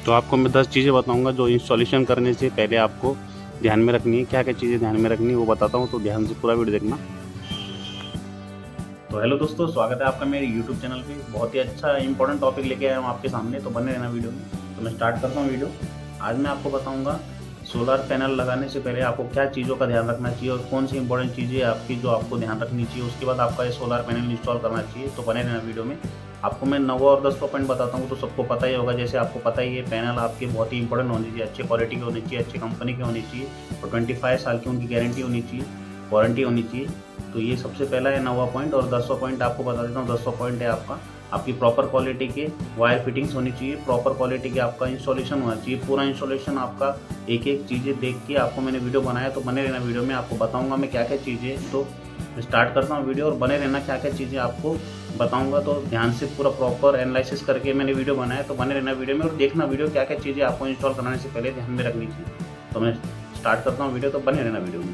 तो आपको मैं 10 चीज़ें बताऊंगा जो इंस्टॉलेशन करने से पहले आपको ध्यान में रखनी है। क्या क्या चीज़ें ध्यान में रखनी है वो बताता हूँ, तो ध्यान से पूरा वीडियो देखना। तो हेलो दोस्तों, स्वागत है आपका मेरे YouTube चैनल पे। बहुत ही अच्छा इंपॉर्टेंट टॉपिक लेके आया हूँ आपके सामने, तो बने रहना वीडियो में। तो मैं स्टार्ट करता हूँ वीडियो। आज मैं आपको बताऊँगा सोलर पैनल लगाने से पहले आपको क्या चीज़ों का ध्यान रखना चाहिए और कौन सी इंपॉर्टेंट चीज़ें आपकी जो आपको ध्यान रखनी चाहिए। उसके बाद आपका ये सोलर पैनल इंस्टॉल करना चाहिए। तो बने रहना वीडियो में। आपको मैं 9 और 10 पॉइंट बताता हूँ, तो सबको पता ही होगा। जैसे आपको पता ही है, पैनल आपके बहुत ही इंपॉर्टेंट होनी चाहिए, अच्छे क्वालिटी के होनी चाहिए, अच्छी कंपनी के होनी चाहिए और 25 साल की उनकी गारंटी होनी चाहिए, वारंटी होनी चाहिए। तो ये सबसे पहला है 9वां पॉइंट। और 10वां पॉइंट आपको बता देता हूँ। 10वां पॉइंट है आपकी प्रॉपर क्वालिटी के वायर फिटिंग्स होनी चाहिए, प्रॉपर क्वालिटी के आपका इंस्टॉलेशन होना चाहिए। पूरा इंस्टॉलेशन आपका एक एक चीज़ें देख के आपको मैंने वीडियो बनाया, तो बने रहना वीडियो में। आपको बताऊंगा मैं क्या क्या चीज़ें। तो स्टार्ट करता हूँ वीडियो और बने रहना, क्या क्या चीज़ें आपको बताऊंगा। तो ध्यान से पूरा प्रॉपर एनालिसिस करके मैंने वीडियो बनाया, तो बने रहना वीडियो में और देखना वीडियो क्या क्या चीज़ें आपको इंस्टॉल कराने से पहले ध्यान में रखनी चाहिए। तो मैं स्टार्ट करता हूँ वीडियो, तो बने रहना वीडियो में।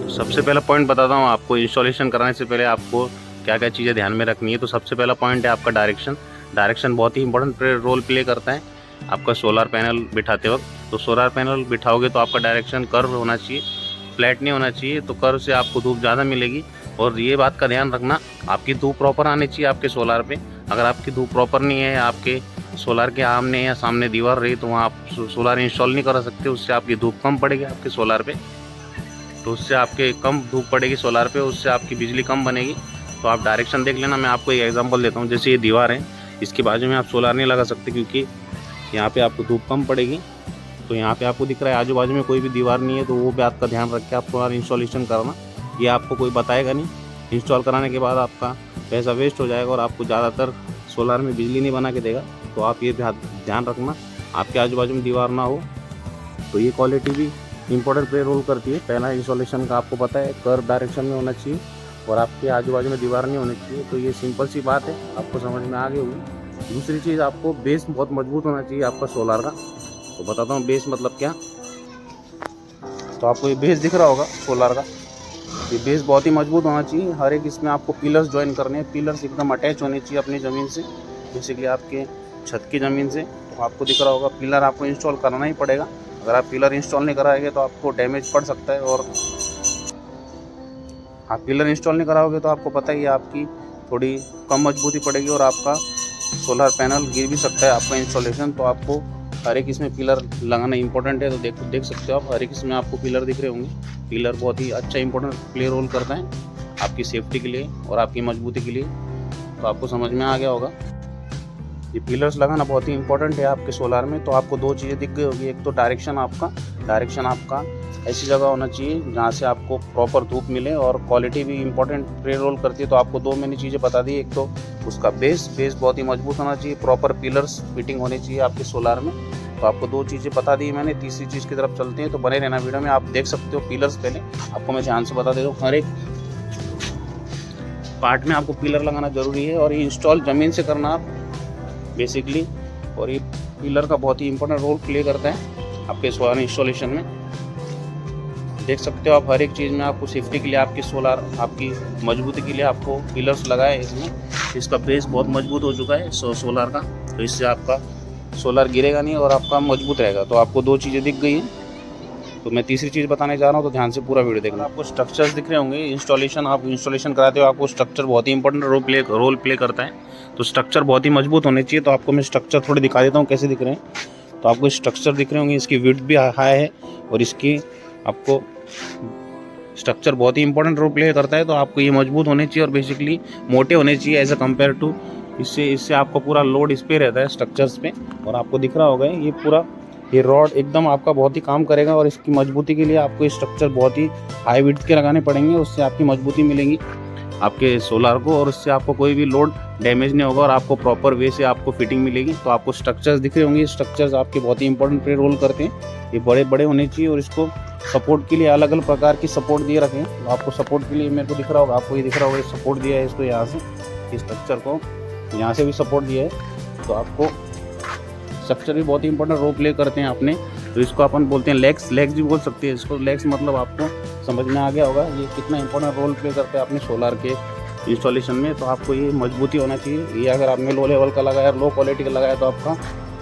सबसे पहला पॉइंट बताता हूँ आपको। इंस्टॉलेशन कराने से पहले आपको क्या क्या चीज़ें ध्यान में रखनी है। तो सबसे पहला पॉइंट है आपका डायरेक्शन बहुत ही इंपॉर्टेंट रोल प्ले करता है आपका सोलर पैनल बिठाते वक्त। तो सोलर पैनल बिठाओगे तो आपका डायरेक्शन कर्व होना चाहिए, फ्लैट नहीं होना चाहिए। तो कर्व से आपको धूप ज़्यादा मिलेगी। और ये बात का ध्यान रखना, आपकी धूप प्रॉपर आनी चाहिए आपके सोलर पे। अगर आपकी धूप प्रॉपर नहीं है, आपके सोलर के आमने या सामने दीवार रही, तो वहाँ आप सोलर इंस्टॉल नहीं कर सकते। उससे आपकी धूप कम पड़ेगी आपके सोलर पे, तो उससे आपके कम धूप पड़ेगी सोलार पे, उससे आपकी बिजली कम बनेगी। तो आप डायरेक्शन देख लेना। मैं आपको एक एग्जांपल देता हूँ। जैसे ये दीवार है, इसके बाजू में आप सोलार नहीं लगा सकते क्योंकि यहाँ पे आपको धूप कम पड़ेगी। तो यहाँ पे आपको दिख रहा है आजू बाजू में कोई भी दीवार नहीं है, तो वो बात का ध्यान रख के आप सोलार इंस्टॉलेशन करना। ये आपको कोई बताएगा नहीं। इंस्टॉल कराने के बाद आपका पैसा वेस्ट हो जाएगा और आपको ज़्यादातर सोलार में बिजली नहीं बना के देगा। तो आप ये ध्यान रखना, आपके आजू बाजू में दीवार ना हो। तो ये क्वालिटी भी इंपॉर्टेंट प्ले रोल करती है। पहला इंस्टॉलेशन का आपको पता है कर्व डायरेक्शन में होना चाहिए और आपके आजू बाजू में दीवार नहीं होनी चाहिए। तो ये सिंपल सी बात है, आपको समझ में आ गई होगी। दूसरी चीज़, आपको बेस बहुत मजबूत होना चाहिए आपका सोलार का। तो बताता हूँ बेस मतलब क्या। तो आपको ये बेस दिख रहा होगा सोलार का, ये बेस बहुत ही मजबूत होना चाहिए। हर एक इसमें आपको पिलर्स ज्वाइन करने हैं। पिलर्स एकदम अटैच होने चाहिए अपनी ज़मीन से, बेसिकली आपके छत की ज़मीन से। तो आपको दिख रहा होगा पिलर आपको इंस्टॉल करना ही पड़ेगा। अगर आप पिलर इंस्टॉल नहीं कराएंगे तो आपको डैमेज पड़ सकता है। और आप पिलर इंस्टॉल नहीं कराओगे तो आपको पता ही है, आपकी थोड़ी कम मजबूती पड़ेगी और आपका सोलर पैनल गिर भी सकता है आपका इंस्टॉलेशन। तो आपको हर एक इसमें पिलर लगाना इंपॉर्टेंट है। तो देख सकते हो आप, हर एक इसमें आपको पिलर दिख रहे होंगे। पिलर बहुत ही अच्छा इंपॉर्टेंट प्ले रोल करता है आपकी सेफ्टी के लिए और आपकी मजबूती के लिए। तो आपको समझ में आ गया होगा। ये पिलर्स लगाना बहुत ही इंपॉर्टेंट है आपके सोलार में। तो आपको दो चीज़ें दिख गई होगी। एक तो डायरेक्शन आपका ऐसी जगह होना चाहिए जहाँ से आपको प्रॉपर धूप मिले, और क्वालिटी भी इंपॉर्टेंट प्ले रोल करती है। तो आपको दो मैंने चीज़ें बता दी। एक तो उसका बेस बहुत ही मजबूत होना चाहिए, प्रॉपर पिलर्स फिटिंग होनी चाहिए आपके सोलार में। तो आपको दो चीज़ें बता दी मैंने। तीसरी चीज़ की तरफ चलते हैं, तो बने रहना वीडियो में। आप देख सकते हो पिलर्स, पहले आपको मैं ध्यान से बता देता हूँ। हर एक पार्ट में आपको पिलर लगाना ज़रूरी है और ये इंस्टॉल ज़मीन से करना आप बेसिकली। और ये पिलर का बहुत ही इंपॉर्टेंट रोल प्ले करता है आपके सोलर इंस्टॉलेशन में। देख सकते हो आप, हर एक चीज़ में आपको सेफ्टी के लिए, आपकी सोलर आपकी मजबूती के लिए आपको पिलर्स लगाए इसमें। इसका बेस बहुत मजबूत हो चुका है सोलर का, तो इससे आपका सोलर गिरेगा नहीं और आपका मजबूत रहेगा। तो आपको दो चीज़ें दिख गई हैं। तो मैं तीसरी चीज़ बताने जा रहा हूँ, तो ध्यान से पूरा वीडियो देखना। आपको स्ट्रक्चर्स दिख रहे होंगे। आप इंस्टॉलेशन कराते हो, आपको स्ट्रक्चर बहुत ही इंपॉर्टेंट रोल प्ले करता है। तो स्ट्रक्चर बहुत ही मजबूत होने चाहिए। तो आपको मैं स्ट्रक्चर थोड़े दिखा देता हूँ कैसे दिख रहे हैं। तो आपको स्ट्रक्चर दिख रहे होंगे, इसकी विड्थ भी हाई है और इसकी आपको स्ट्रक्चर बहुत ही इंपॉर्टेंट रोल प्ले करता है। तो आपको ये मजबूत होने चाहिए और बेसिकली मोटे होने चाहिए एज अ कम्पेयर टू। इससे आपका पूरा लोड इस पे रहता है स्ट्रक्चर्स पे। और आपको दिख रहा होगा ये रॉड एकदम आपका बहुत ही काम करेगा। और इसकी मजबूती के लिए आपको ये स्ट्रक्चर बहुत ही हाई विड्थ के लगाने पड़ेंगे। उससे आपकी मजबूती मिलेगी आपके सोलार को, और उससे आपको कोई भी लोड डैमेज नहीं होगा और आपको प्रॉपर वे से आपको फिटिंग मिलेगी। तो आपको स्ट्रक्चर्स दिख रहे होंगे। स्ट्रक्चर्स आपके बहुत ही इंपॉर्टेंट प्ले रोल करते हैं। ये बड़े बड़े होने चाहिए और इसको सपोर्ट के लिए अलग अलग प्रकार की सपोर्ट दिए रखें। तो आपको सपोर्ट के लिए मेरे को दिख रहा होगा, आपको ये दिख रहा होगा, सपोर्ट दिया है इसको यहाँ से, इस स्ट्रक्चर को यहाँ से भी सपोर्ट दिया है। तो आपको स्ट्रक्चर भी बहुत ही इंपॉर्टेंट रोल प्ले करते हैं अपने। तो इसको अपन बोलते हैं लेग्स भी बोल सकते हैं इसको। लेग्स मतलब आपको समझ में आ गया होगा ये कितना इंपॉर्टेंट रोल प्ले करते हैं अपने सोलार के इंस्टॉलेशन में। तो आपको ये मजबूती होना चाहिए। ये अगर आपने लो लेवल का लगाया, लो क्वालिटी का लगाया तो आपका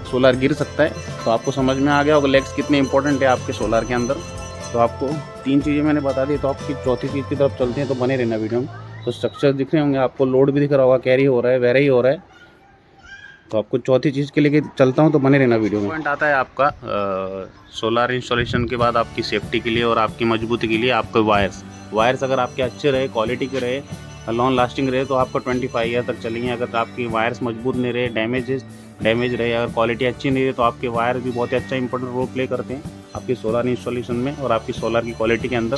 सोलार गिर सकता है। तो आपको समझ में आ गया होगा लेग्स कितने इंपॉर्टेंट है आपके सोलार के अंदर। तो आपको 3 चीज़ें मैंने बता दी। तो आपकी चौथी चीज़ की तरफ चलते हैं, तो बने रहना वीडियो में। तो स्ट्रक्चर दिख रहे होंगे आपको, लोड भी दिख रहा होगा, कैरी हो रहा है, वेरी हो रहा है। तो आपको चौथी चीज़ के लेके चलता हूँ, तो बने रहना वीडियो में। पॉइंट आता है आपका सोलार इंस्टॉलेशन के बाद आपकी सेफ्टी के लिए और आपकी मजबूती के लिए आपके वायर्स अगर आपके अच्छे रहे, क्वालिटी के रहे, लॉन्ग लास्टिंग रहे, तो आपका 25 ईयर तक चलेंगे। अगर आपकी वायर्स मजबूत नहीं रहे, डैमेज रहे, अगर क्वालिटी अच्छी नहीं रहे, तो आपके वायर भी बहुत ही अच्छा इंपॉर्टेंट रोल प्ले करते हैं आपकी सोलार इंस्टॉलेशन में और आपकी सोलार की क्वालिटी के अंदर।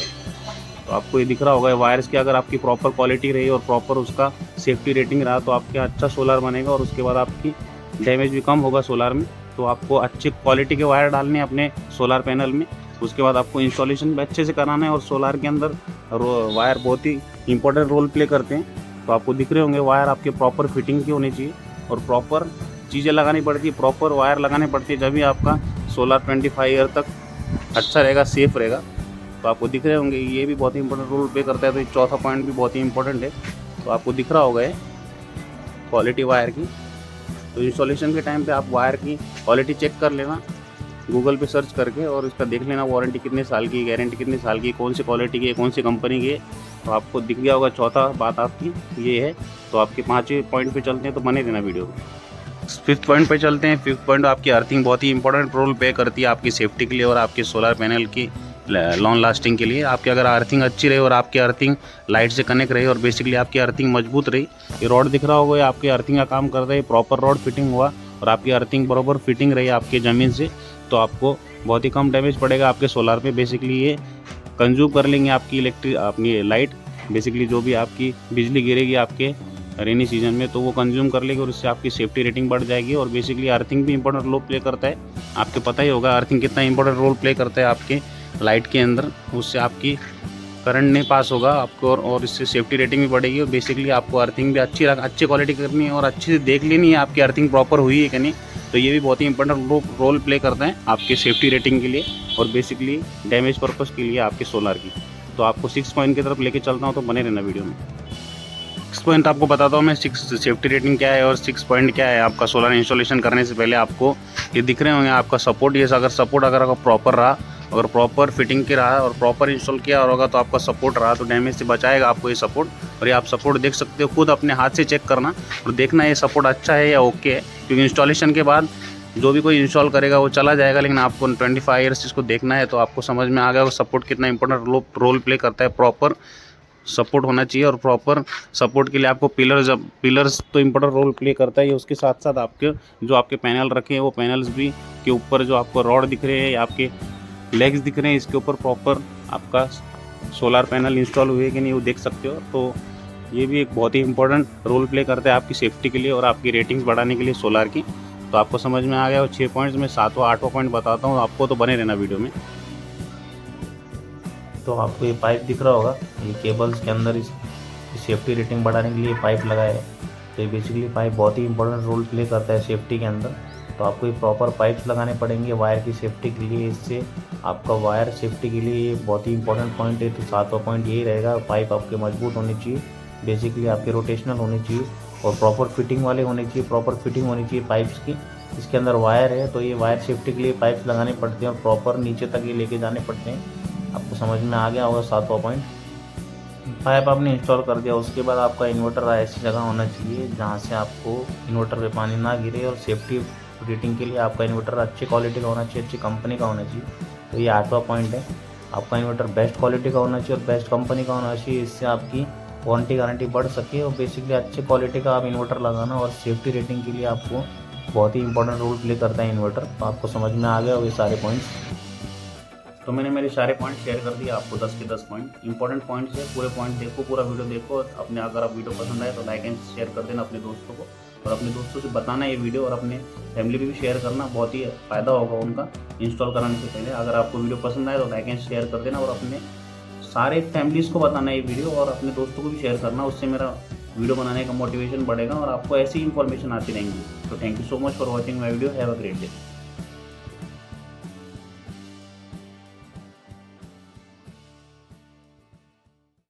तो आपको ये दिख रहा होगा वायर्स की अगर आपकी प्रॉपर क्वालिटी रही और प्रॉपर उसका सेफ्टी रेटिंग रहा, तो आपके अच्छा सोलार बनेगा और उसके बाद आपकी डैमेज भी कम होगा सोलार में। तो आपको अच्छी क्वालिटी के वायर डालने हैं अपने सोलार पैनल में। उसके बाद आपको इंस्टॉलेशन भी अच्छे से कराना है। और सोलार के अंदर वायर बहुत ही इंपॉर्टेंट रोल प्ले करते हैं। तो आपको दिख रहे होंगे वायर आपके प्रॉपर फिटिंग की होनी चाहिए और प्रॉपर चीज़ें लगानी पड़ती है, प्रॉपर वायर लगानी पड़ती है, जब भी आपका सोलार 25 ईयर तक अच्छा रहेगा, सेफ रहेगा। तो आपको दिख रहे होंगे ये भी बहुत ही इंपॉर्टेंट रोल प्ले करता है। तो चौथा पॉइंट भी बहुत ही इंपॉर्टेंट है। तो आपको दिख रहा होगा क्वालिटी वायर की। तो इंस्टॉलेशन के टाइम पे आप वायर की क्वालिटी चेक कर लेना गूगल पे सर्च करके, और इसका देख लेना वारंटी कितने साल की, गारंटी कितने साल की, कौन सी क्वालिटी की है, कौन सी कंपनी की है। तो आपको दिख गया होगा चौथा बात आपकी ये है। तो आपके 5वें पॉइंट पे चलते हैं, तो बने देना वीडियो। 5th पॉइंट पे चलते हैं। 5th पॉइंट आपकी अर्थिंग बहुत ही इंपॉर्टेंट रोल प्ले करती है आपकी सेफ्टी के लिए और आपके सोलर पैनल की लॉन्ग लास्टिंग के लिए। आपकी अगर अर्थिंग अच्छी रही और आपकी अर्थिंग लाइट से कनेक्ट रही और बेसिकली आपकी अर्थिंग मजबूत रही, ये रॉड दिख रहा होगा, आपकी अर्थिंग का काम करता है, प्रॉपर रॉड फिटिंग हुआ और आपकी अर्थिंग बराबर फिटिंग रही आपकी ज़मीन से, तो आपको बहुत ही कम डैमेज पड़ेगा आपके सोलार पे। बेसिकली ये कंज्यूम कर लेंगे आपकी अपनी लाइट। बेसिकली जो भी आपकी बिजली गिरेगी आपके रेनी सीजन में, तो वो कंज्यूम कर लेगी और इससे आपकी सेफ्टी रेटिंग बढ़ जाएगी। और बेसिकली अर्थिंग भी इंपॉर्टेंट रोल प्ले करता है। आपको पता ही होगा अर्थिंग कितना इंपॉर्टेंट रोल प्ले करता है आपके लाइट के अंदर। उससे आपकी करंट नहीं पास होगा आपको और इससे सेफ्टी रेटिंग भी बढ़ेगी। और बेसिकली आपको अर्थिंग भी अच्छी क्वालिटी करनी है और अच्छी से देख लेनी है आपकी अर्थिंग प्रॉपर हुई है कि नहीं। तो ये भी बहुत ही इंपॉर्टेंट रोल प्ले करता है आपके सेफ्टी रेटिंग के लिए और बेसिकली डैमेज पर्पज़ के लिए आपके सोलार की। तो आपको 6 पॉइंट की तरफ लेके चलता हूँ, तो बने रहना वीडियो में। 6 पॉइंट आपको बताता हूँ मैं, 6 सेफ्टी रेटिंग क्या है और 6 पॉइंट क्या है आपका सोलर इंस्टॉलेशन करने से पहले। आपको ये दिख रहे होंगे आपका सपोर्ट। ये अगर सपोर्ट अगर प्रॉपर रहा, अगर प्रॉपर फिटिंग के रहा और प्रॉपर इंस्टॉल किया होगा, तो आपका सपोर्ट रहा तो डैमेज से बचाएगा आपको ये सपोर्ट। और ये आप सपोर्ट देख सकते हो, खुद अपने हाथ से चेक करना और देखना ये सपोर्ट अच्छा है या ओके है। क्योंकि इंस्टॉलेशन के बाद जो भी कोई इंस्टॉल करेगा वो चला जाएगा, लेकिन आपको 25 ईयर्स इसको देखना है। तो आपको समझ में आ गया वो सपोर्ट कितना इंपॉर्टेंट रोल प्ले करता है। प्रॉपर सपोर्ट होना चाहिए और प्रॉपर सपोर्ट के लिए आपको पिलर्स तो इंपॉर्टेंट रोल प्ले करता है। उसके साथ साथ आपके जो आपके पैनल रखे हैं वो पैनल्स भी के ऊपर जो आपको रॉड दिख रहे हैं या आपके लेग्स दिख रहे हैं, इसके ऊपर प्रॉपर आपका सोलार पैनल इंस्टॉल हुए कि नहीं वो देख सकते हो। तो ये भी एक बहुत ही इंपॉर्टेंट रोल प्ले करता है आपकी सेफ्टी के लिए और आपकी रेटिंग्स बढ़ाने के लिए सोलार की। तो आपको समझ में आ गया वो 6 पॉइंट्स में 7वां 8वां पॉइंट बताता हूँ आपको, तो बने रहना वीडियो में। तो आपको ये पाइप दिख रहा होगा, ये केबल्स के अंदर इस सेफ्टी रेटिंग बढ़ाने के लिए पाइप लगाया है। तो ये बेसिकली पाइप बहुत ही इंपॉर्टेंट रोल प्ले करता है सेफ्टी के अंदर। तो आपको ये प्रॉपर पाइप्स लगाने पड़ेंगे वायर की सेफ्टी के लिए। इससे आपका वायर सेफ्टी के लिए ये बहुत ही इंपॉर्टेंट पॉइंट है। तो 7वां पॉइंट यही रहेगा, पाइप आपके मजबूत होने चाहिए, बेसिकली आपके रोटेशनल होने चाहिए और प्रॉपर फिटिंग वाले होने चाहिए, प्रॉपर फिटिंग होनी चाहिए पाइप्स की। इसके अंदर वायर है तो ये वायर सेफ्टी के लिए पाइप्स लगाने पड़ते हैं और प्रॉपर नीचे तक ये लेके जाने पड़ते हैं। आपको समझ में आ गया होगा 7वां पॉइंट। पाइप आपने इंस्टॉल कर दिया, उसके बाद आपका इन्वर्टर ऐसी जगह होना चाहिए जहाँ से आपको इन्वर्टर पे पानी ना गिरे और सेफ्टी रेटिंग के लिए आपका इन्वर्टर अच्छी क्वालिटी का होना चाहिए, अच्छी कंपनी का होना चाहिए। तो ये 8वां पॉइंट है, आपका इन्वर्टर बेस्ट क्वालिटी का होना चाहिए और बेस्ट कंपनी का होना चाहिए। इससे आपकी वारंटी गारंटी बढ़ सके और बेसिकली अच्छी क्वालिटी का आप इन्वर्टर लगाना और सेफ्टी रेटिंग के लिए आपको बहुत ही इंपॉर्टेंट रोल प्ले करता है इन्वर्टर। तो आपको समझ में आ गया ये सारे पॉइंट्स। तो मैंने मेरे सारे पॉइंट शेयर कर दिए आपको, 10 के 10 पॉइंट इंपॉर्टेंट पॉइंट्स है। पूरे पॉइंट देखो, पूरा वीडियो देखो अपने। अगर आप वीडियो पसंद आए तो लाइक एंड शेयर कर देना अपने दोस्तों को और अपने दोस्तों से बताना ये वीडियो और अपने फैमिली भी शेयर करना, बहुत ही फ़ायदा होगा उनका इंस्टॉल कराने से पहले। अगर आपको वीडियो पसंद आए तो लाइक एंड शेयर कर देना और अपने सारे फैमिलीज़ को बताना ये वीडियो और अपने दोस्तों को भी शेयर करना। उससे मेरा वीडियो बनाने का मोटिवेशन बढ़ेगा और आपको ऐसी इन्फॉर्मेशन आती रहेंगी। तो thank you so much for watching my video. Have a great day.